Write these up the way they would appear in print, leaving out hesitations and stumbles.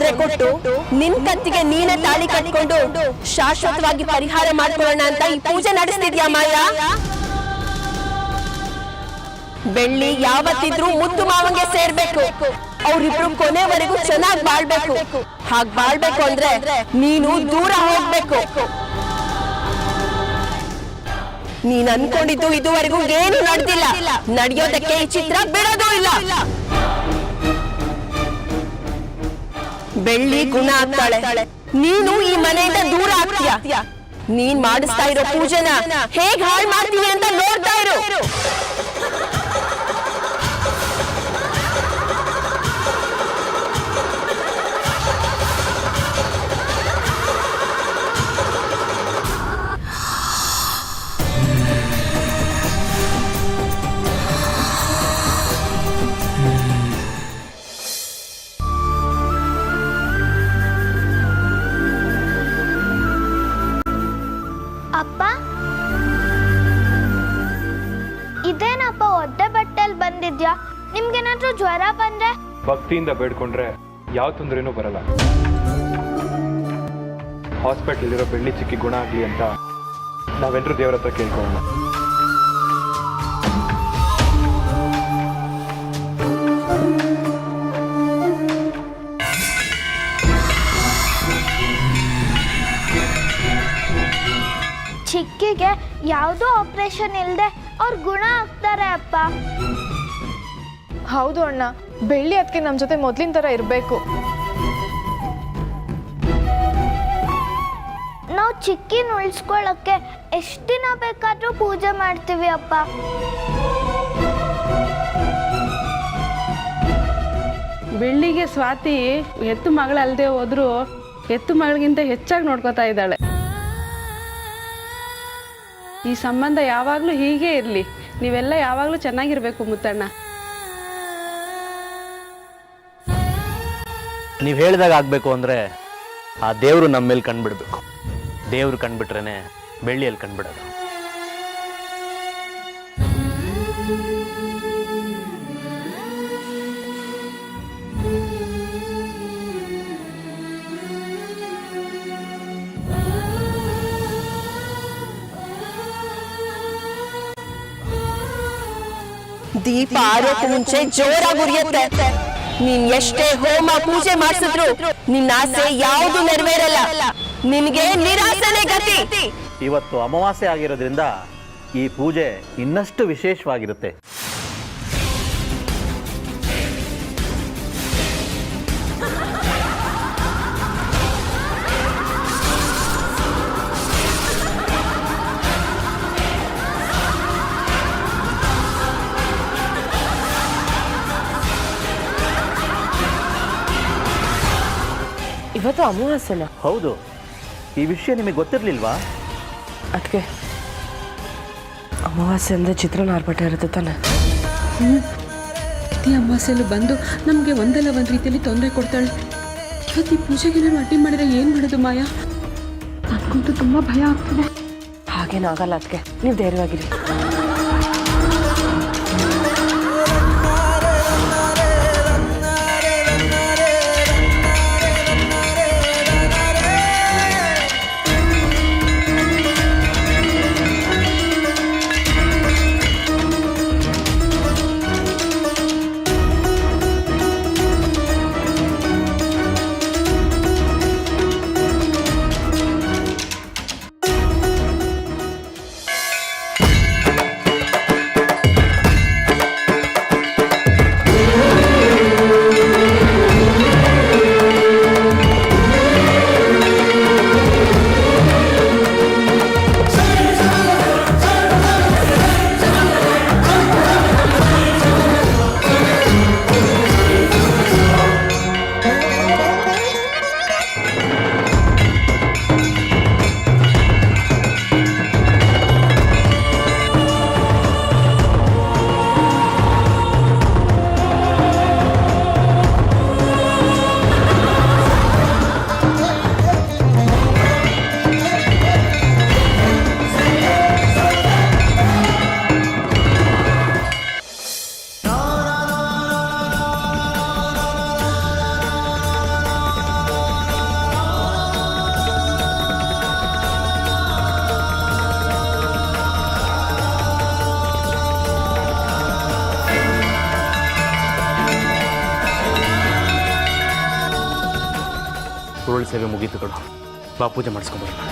ತೊಂದರೆ ಕೊಟ್ಟು ನಿನ್ ಕತ್ತಿಗೆ ನೀನೇ ತಾಳಿ ಕಟ್ಕೊಂಡು ಶಾಶ್ವತವಾಗಿ ಪರಿಹಾರ ಮಾಡ್ಕೊಳ್ಳೋಣ ಅಂತ ಈ ಪೂಜೆ ನಡೆಸ್ತಿದ್ಯಾ ಮಾಯಾ? ಬೆಳ್ಳಿ ಯಾವತ್ತಿದ್ರೂ ಮುದ್ದು ಮಾವಂಗೆ ಸೇರ್ಬೇಕು. ಅವ್ರಿಬ್ರು ಕೊನೆವರೆಗೂ ಚೆನ್ನಾಗಿ ಬಾಳ್ಬೇಕು. ಹಾಗ್ ಬಾಳ್ಬೇಕು ಅಂದ್ರೆ ನೀನು ದೂರ ಹೋಗ್ಬೇಕು. ನೀನ್ ಅನ್ಕೊಂಡಿದ್ದು ಇದುವರೆಗೂ ಏನು ನಡೆದಿಲ್ಲ. ನಡೆಯೋದಕ್ಕೆ ಈ ಚಿತ್ರ ಬಿಡೋದು ಇಲ್ಲ. ಬೆಳ್ಳಿ ಗುಣ ಆಗ್ತಾಳೆ, ನೀನು ಈ ಮನೆಯಿಂದ ದೂರ ಆಗ್ತೀಯ. ನೀನ್ ಮಾಡಿಸ್ತಾ ಇರೋ ಪೂಜೆನ ಹೇಗ್ ಹಾಳು ಮಾಡ್ತೀನಿ ಅಂತ ನೋಡ್ತಾ ಇರು. ಅಪ್ಪ, ಇದೇನಪ್ಪ ಒದ್ದೆ ಬಟ್ಟೆಲ್ ಬಂದಿದ್ಯಾ? ನಿಮ್ಗೇನಾದ್ರೂ ಜ್ವರ ಬಂದ್ರೆ? ಭಕ್ತಿಯಿಂದ ಬೇಡ್ಕೊಂಡ್ರೆ ಯಾವ ತೊಂದರೆನೂ ಬರಲ್ಲ. ಹಾಸ್ಪಿಟಲ್ ಬೆಳ್ಳಿ ಚಿಕ್ಕಿ ಗುಣ ಆಗ್ಲಿ ಅಂತ ನಾವೆಲ್ಲರೂ ದೇವರ ಹತ್ರ ಕೇಳ್ಕೊಳ್ಳೋಣ. ಚಿಕ್ಕಿಗೆ ಯಾವುದೋ ಆಪರೇಷನ್ ಇಲ್ಲದೆ ಅವ್ರು ಗುಣ ಆಗ್ತಾರೆ ಅಪ್ಪ. ಹೌದು ಅಣ್ಣ, ಬೆಳ್ಳಿ ಅದಕ್ಕೆ ನಮ್ಮ ಜೊತೆ ಮೊದಲಿನ ಥರ ಇರಬೇಕು. ನಾವು ಚಿಕ್ಕಿನ ಉಳಿಸ್ಕೊಳ್ಳೋಕ್ಕೆ ಎಷ್ಟು ದಿನ ಬೇಕಾದರೂ ಪೂಜೆ ಮಾಡ್ತೀವಿ ಅಪ್ಪ. ಬೆಳ್ಳಿಗೆ ಸ್ವಾತಿ ಹೆತ್ತು ಮಗಳಲ್ಲದೆ ಹೋದ್ರು ಹೆತ್ತು ಮಗಳಿಗಿಂತ ಹೆಚ್ಚಾಗಿ ನೋಡ್ಕೋತಾ ಇದ್ದಾಳೆ. ಈ ಸಂಬಂಧ ಯಾವಾಗಲೂ ಹೀಗೆ ಇರಲಿ. ನೀವೆಲ್ಲ ಯಾವಾಗಲೂ ಚೆನ್ನಾಗಿರ್ಬೇಕು ಮುತ್ತಣ್ಣ. ನೀವು ಹೇಳಿದಾಗ ಆಗಬೇಕು ಅಂದರೆ ಆ ದೇವರು ನಮ್ಮ ಮೇಲೆ ಕಂಡುಬಿಡ್ಬೇಕು. ದೇವರು ಕಂಡುಬಿಟ್ರೇ ಬೆಳ್ಳಿಯಲ್ಲಿ ಕಂಡುಬಿಡೋದು. ದೀಪ ಆರೋಕ್ಕೆ ಮುಂಚೆ ಜೋರಾಗಿ ಉರಿಯುತ್ತೆ. ನೀನ್ ಎಷ್ಟೇ ಹೋಮ ಪೂಜೆ ಮಾಡಿಸಿದ್ರು ನಿನ್ನ ಆಸೆ ಯಾವುದು ನೆರವೇರಲ್ಲ. ನಿನ್ಗೆ ನಿರಾಸನೆ ಗತಿ. ಇವತ್ತು ಅಮಾವಾಸ್ಯೆ ಆಗಿರೋದ್ರಿಂದ ಈ ಪೂಜೆ ಇನ್ನಷ್ಟು ವಿಶೇಷವಾಗಿರುತ್ತೆ. ಇವತ್ತು ಅಮಾವಾಸ್ಯೆನ? ಹೌದು. ಈ ವಿಷಯ ನಿಮಗೆ ಗೊತ್ತಿರಲಿಲ್ವಾ? ಅದಕ್ಕೆ ಅಮಾವಾಸ್ಯೆ ಅಂದರೆ ಚಿತ್ರಾನ್ನ ಆರ್ಭಟ ಇರುತ್ತೆ ತಾನೆ. ಪ್ರತಿ ಅಮಾವಾಸ್ಯೆಲ್ಲೂ ಬಂದು ನಮಗೆ ಒಂದಲ್ಲ ಒಂದು ರೀತಿಯಲ್ಲಿ ತೊಂದರೆ ಕೊಡ್ತಾಳೆ. ಇವತ್ತು ಈ ಪೂಜೆಗೆ ನಾನು ಅಡ್ಡಿ ಮಾಡಿದ್ರೆ ಏನು ಮಾಡೋದು ಮಾಯಾ? ನನಗಂತೂ ತುಂಬ ಭಯ ಆಗ್ತದೆ. ಹಾಗೇನಾಗಲ್ಲ ಅದಕ್ಕೆ, ನೀವು ಧೈರ್ಯವಾಗಿರಿ. ಉರುಳು ಸೇವೆ ಮುಗೀತು ಕಡು. ಬಾ ಪೂಜೆ ಮಾಡಿಸ್ಕೊಂಬರೋಣ.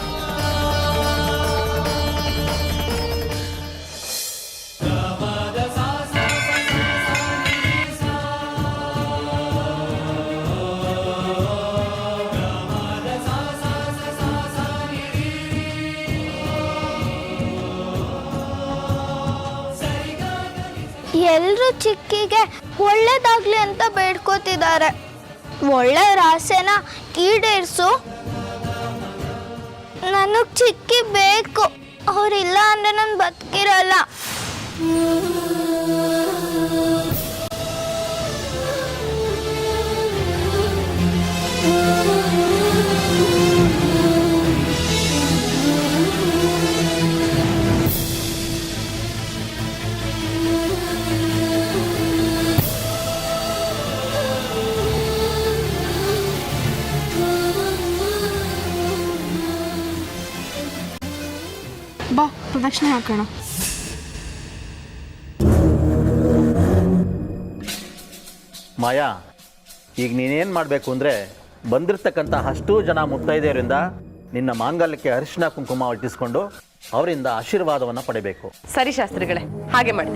ಎಲ್ಲರೂ ಚಿಕ್ಕಿಗೆ ಒಳ್ಳೇದಾಗ್ಲಿ ಅಂತ ಬೇಡ್ಕೋತಿದ್ದಾರೆ. ಒಳ್ಳೆ ಆಸೆನ ಈಡೇರಿಸು. ನನಗೆ ಚಿಕ್ಕಿ ಬೇಕು. ಅವರಿಲ್ಲ ಅಂದ್ರೆ ನಾನು ಬದುಕಿರಲ್ಲ. ಬಾ ಪ್ರದಕ್ಷಿಣೆ ಹಾಕೋಣ. ಮಾಯಾ, ಈಗ ನೀನೇನು ಮಾಡಬೇಕು ಅಂದರೆ ಬಂದಿರತಕ್ಕಂಥ ಅಷ್ಟೂ ಜನ ಮುತ್ತೈದೆಯರಿಂದ ನಿನ್ನ ಮಾಂಗಲ್ಯಕ್ಕೆ ಅರಿಶಿನ ಕುಂಕುಮ ಇಟ್ಟಿಸ್ಕೊಂಡು ಅವರಿಂದ ಆಶೀರ್ವಾದವನ್ನು ಪಡಿಬೇಕು. ಸರಿ ಶಾಸ್ತ್ರಿಗಳೇ, ಹಾಗೆ ಮಾಡಿ.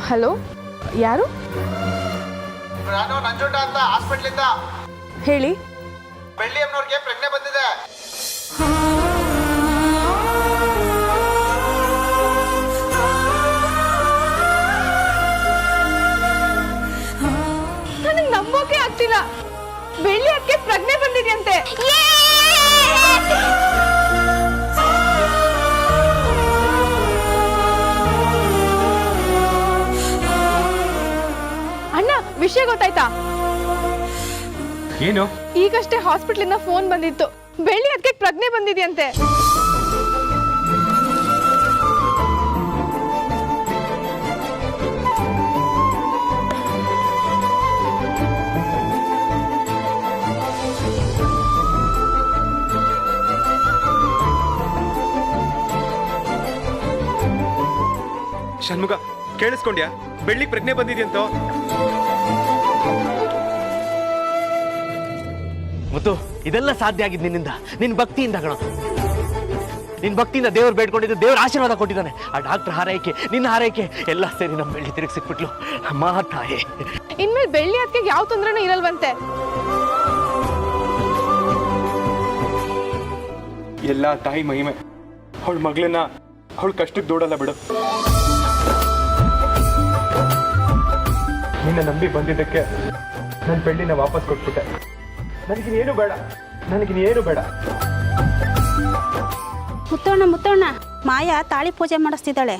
ಹಲೋ, ಯಾರು? ನಾನು ನಂಜುಂಡ ಅಂತ ಹಾಸ್ಪಿಟ್ಲಿಂದ. ಹೇಳಿ. ಬೆಳ್ಳಿ ಅಮ್ಮನವ್ರಿಗೆ ಪ್ರಜ್ಞೆ ಬಂದಿದೆ. ನನಗೆ ನಂಬೋಕೆ ಆಗ್ತಿಲ್ಲ. ಬೆಳ್ಳಿ ಅದಕ್ಕೆ ಪ್ರಜ್ಞೆ ಬಂದಿದೆಯಂತೆ. ಅಣ್ಣ, ವಿಷಯ ಗೊತ್ತಾಯ್ತಾ? ಏನು? ಈಗಷ್ಟೇ ಹಾಸ್ಪಿಟ್ಲಿಂದ ಫೋನ್ ಬಂದಿತ್ತು. ಬೆಳ್ಳಿ ಅದಕ್ಕೆ ಪ್ರಜ್ಞೆ ಬಂದಿದೆಯಂತೆ. ಷಣ್ಮುಖ, ಕೇಳಿಸ್ಕೊಂಡ್ಯಾ? ಬೆಳ್ಳಿ ಪ್ರಜ್ಞೆ ಬಂದಿದೆಯಂತೋ. ಮುತ್ತು, ಇದೆಲ್ಲ ಸಾಧ್ಯ ಆಗಿದ್ದು ನಿನ್ನಿಂದ, ನಿನ್ನ ಭಕ್ತಿಯಿಂದ ಕಣ. ನಿನ್ನ ಭಕ್ತಿಯಿಂದ ದೇವ್ರು ಬೇಡ್ಕೊಂಡಿದ್ದು, ದೇವ್ರ ಆಶೀರ್ವಾದ ಕೊಟ್ಟಿದ್ದಾನೆ. ಆ ಡಾಕ್ಟರ್ ಹಾರೈಕೆ, ನಿನ್ನ ಹಾರೈಕೆ ಎಲ್ಲ ಸೇರಿ ನಮ್ಮ ಬೆಳ್ಳಿ ತಿರುಗಿ ಸಿಕ್ಬಿಟ್ಲು. ಅಮ್ಮ ತಾಯಿ, ಇನ್ಮೇಲೆ ಬೆಳ್ಳಿ ಅದಕ್ಕೆ ಯಾವ ತೊಂದರೆನೂ ಇರಲ್ವಂತೆ. ಎಲ್ಲ ತಾಯಿ ಮಹಿಮೆ. ಅವಳ ಮಗಳನ್ನ ಅವಳ ಕಷ್ಟಕ್ಕೆ ದೂಡಲ್ಲ ಬಿಡು. ನಿನ್ನ ನಂಬಿ ಬಂದಿದ್ದಕ್ಕೆ ನನ್ನ ಬೆಳ್ಳಿನ ವಾಪಸ್ ಕೊಟ್ಬಿಟ್ಟೆ. ನನಗಿನ್ನೇನು ಬೇಡ, ನನಗಿನ್ನೇನು ಬೇಡ. ಮುತ್ತಣ್ಣ, ಮಾಯಾ ತಾಳಿ ಪೂಜೆ ಮಾಡಿಸ್ತಿದ್ದಾಳೆ.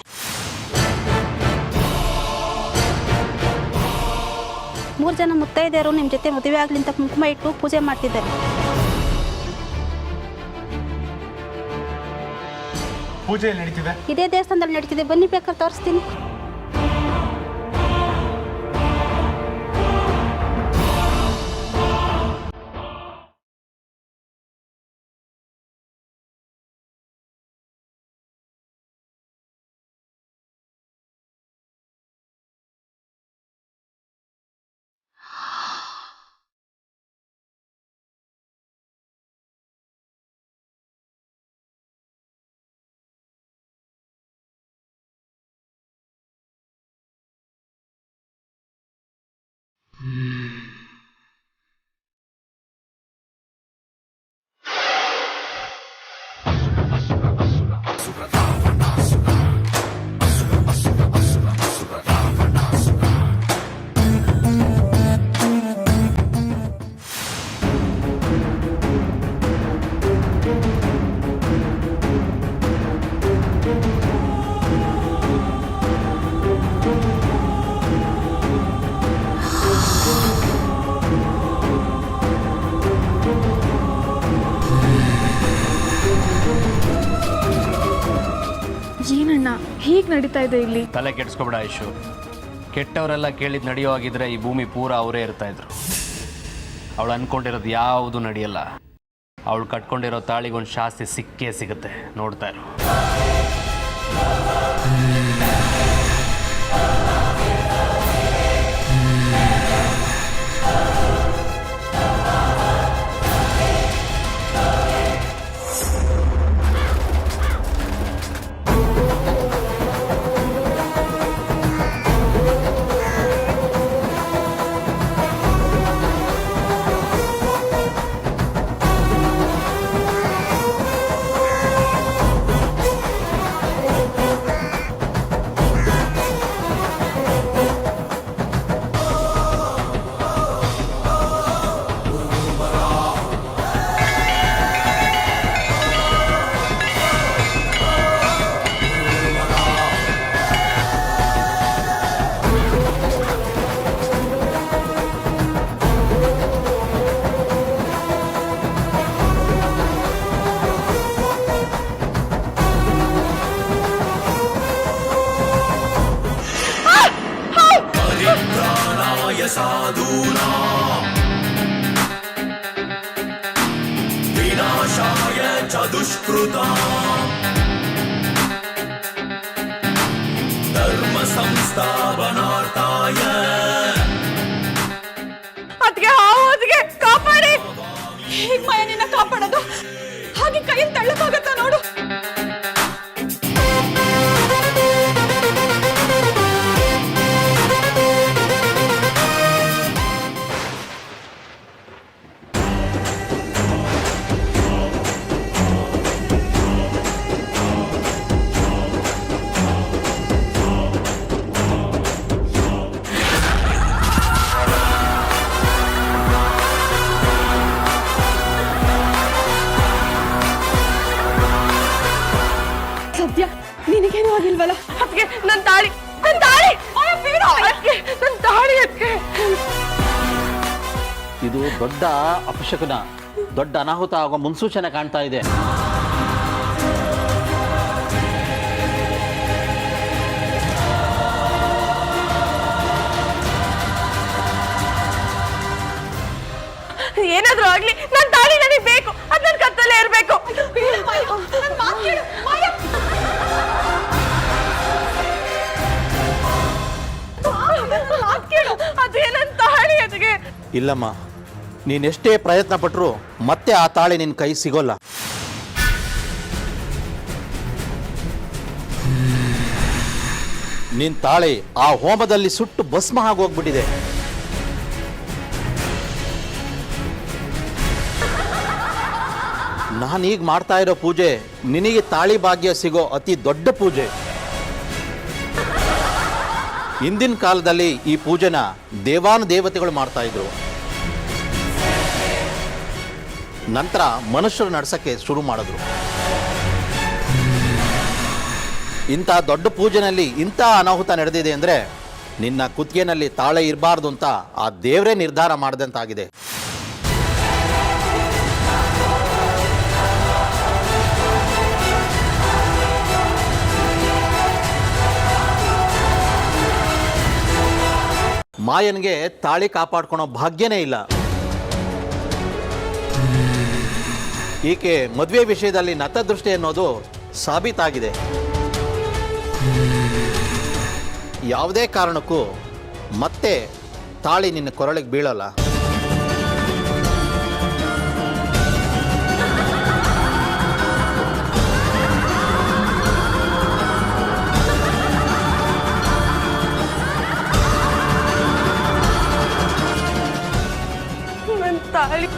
3 ಜನ ಮುತ್ತೈದೆಯರು ನಿಮ್ಮ ಜೊತೆ ಮದುವೆ ಆಗ್ಲಿ ಅಂತ ಕುಂಕುಮ ಇಟ್ಟು ಪೂಜೆ ಮಾಡ್ತಿದ್ದಾರೆ. ಪೂಜೆ ಎಲ್ಲಿ ನಡೀತಿದೆ? ಇದೇ ದೇವಸ್ಥಾನದಲ್ಲಿ ನಡೀತಿದೆ. ಬನ್ನಿ, ಬೇಕಾದ್ರೆ ತೋರಿಸ್ತೀನಿ. ಹೀಗೆ ನಡೀತಾ ಇದೆ ಇಲ್ಲಿ. ತಲೆ ಕೆಡಿಸ್ಕೊಬೇಡ ಐಶು. ಕೆಟ್ಟವರೆಲ್ಲ ಕೇಳಿದ್ ನಡೆಯೋ ಆಗಿದ್ರೆ ಈ ಭೂಮಿ ಪೂರ ಅವರೇ ಇರ್ತಾ ಇದ್ರು. ಅವಳು ಅನ್ಕೊಂಡಿರೋದು ಯಾವುದು ನಡೆಯಲ್ಲ. ಅವಳು ಕಟ್ಕೊಂಡಿರೋ ತಾಳಿಗೊಂದು ಶಾಸ್ತಿ ಸಿಕ್ಕೇ ಸಿಗುತ್ತೆ, ನೋಡ್ತಾ ಇರು. ಅದಕ್ಕೆ ಹಾಗೆ ಕಾಪಾಡಿ. ಹೇಗ್ ಮಾಯ ನಿನ್ನ ಕಾಪಾಡೋದು? ಹಾಗೆ ಕೈಯಲ್ಲಿ ತಳ್ಳಕ್ಕಾಗತ್ತಾ ನೋಡು. ಸದ್ಯ ನಿನಗೇನು ಆಗಿಲ್ವಲ್ಲ? ಅದಕ್ಕೆ ನನ್ನ ತಾಳಿ ನನ್ನ ತಾಳಿ ಅದಕ್ಕೆ ಇದು ದೊಡ್ಡ ಅಪಶಕನ, ದೊಡ್ಡ ಅನಾಹುತ ಆಗೋ ಮುನ್ಸೂಚನೆ ಕಾಣ್ತಾ ಇದೆ. ಏನಾದ್ರೂ ಆಗ್ಲಿ ನನ್ನ ತಾಳಿ ನನಗೆ ಬೇಕು. ಅದು ನನ್ನ ಕತ್ತಲ್ಲೇ ಇರಬೇಕು. ಅದೇ ನನ್ನ ತಾಳಿ ಅದಕ್ಕೆ. ಇಲ್ಲಮ್ಮ, ನೀನೆಷ್ಟೇ ಪ್ರಯತ್ನ ಪಟ್ಟರು ಮತ್ತೆ ಆ ತಾಳಿ ನಿನ್ನ ಕೈ ಸಿಗೋಲ್ಲ. ನಿನ್ನ ತಾಳಿ ಆ ಹೋಮದಲ್ಲಿ ಸುಟ್ಟು ಭಸ್ಮ ಆಗೋಗ್ಬಿಟ್ಟಿದೆ. ನಾನೀಗ ಮಾಡ್ತಾ ಇರೋ ಪೂಜೆ ನಿನಗೆ ತಾಳಿ ಭಾಗ್ಯ ಸಿಗೋ ಅತಿ ದೊಡ್ಡ ಪೂಜೆ. ಹಿಂದಿನ ಕಾಲದಲ್ಲಿ ಈ ಪೂಜೆನ ದೇವಾನುದೇವತೆಗಳು ಮಾಡ್ತಾ ಇದ್ರು. ನಂತರ ಮನುಷ್ಯರು ನಡೆಸಕ್ಕೆ ಶುರು ಮಾಡಿದ್ರು. ಇಂಥ ದೊಡ್ಡ ಪೂಜೆನಲ್ಲಿ ಇಂಥ ಅನಾಹುತ ನಡೆದಿದೆ ಅಂದರೆ ನಿನ್ನ ಕುತ್ತಿಗೆನಲ್ಲಿ ತಾಳೆ ಇರಬಾರ್ದು ಅಂತ ಆ ದೇವರೇ ನಿರ್ಧಾರ ಮಾಡಿದಂತಾಗಿದೆ. ಮಾಯನ್ಗೆ ತಾಳಿ ಕಾಪಾಡ್ಕೊಳೋ ಭಾಗ್ಯನೇ ಇಲ್ಲ. ಈಕೆ ಮದುವೆ ವಿಷಯದಲ್ಲಿ ನತದೃಷ್ಟಿ ಅನ್ನೋದು ಸಾಬೀತಾಗಿದೆ. ಯಾವುದೇ ಕಾರಣಕ್ಕೂ ಮತ್ತೆ ತಾಳಿ ನಿನ್ನ ಕೊರಳಿಗೆ ಬೀಳಲ್ಲ. ನನ್ನ ತಾಳಿ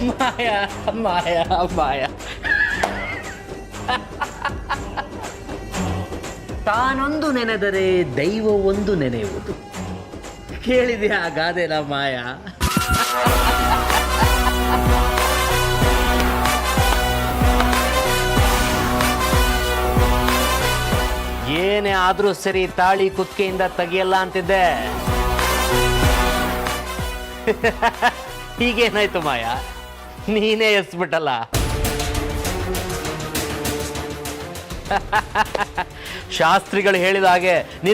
ಮಾಯಾ ಮಾಯಾ ಮಾಯಾ ತಾನೊಂದು ನೆನೆದರೆ ದೈವ ಒಂದು ನೆನೆಯುವುದು. ಕೇಳಿದೆಯಾ ಗಾದೆನ ಮಾಯಾ? ಏನೇ ಆದ್ರೂ ಸರಿ, ತಾಳಿ ಕುತ್ತಿಗೆಯಿಂದ ತೆಗಿಯಲ್ಲ ಅಂತಿದ್ದೆ. ಹೀಗೇನಾಯ್ತು ಮಾಯಾ? ನೀನೇ ಎಸ್ಬಿಟ್ಟಲ್ಲ. ಶಾಸ್ತ್ರಿಗಳು ಹೇಳಿದ ಹಾಗೆ ನಿನಗೆ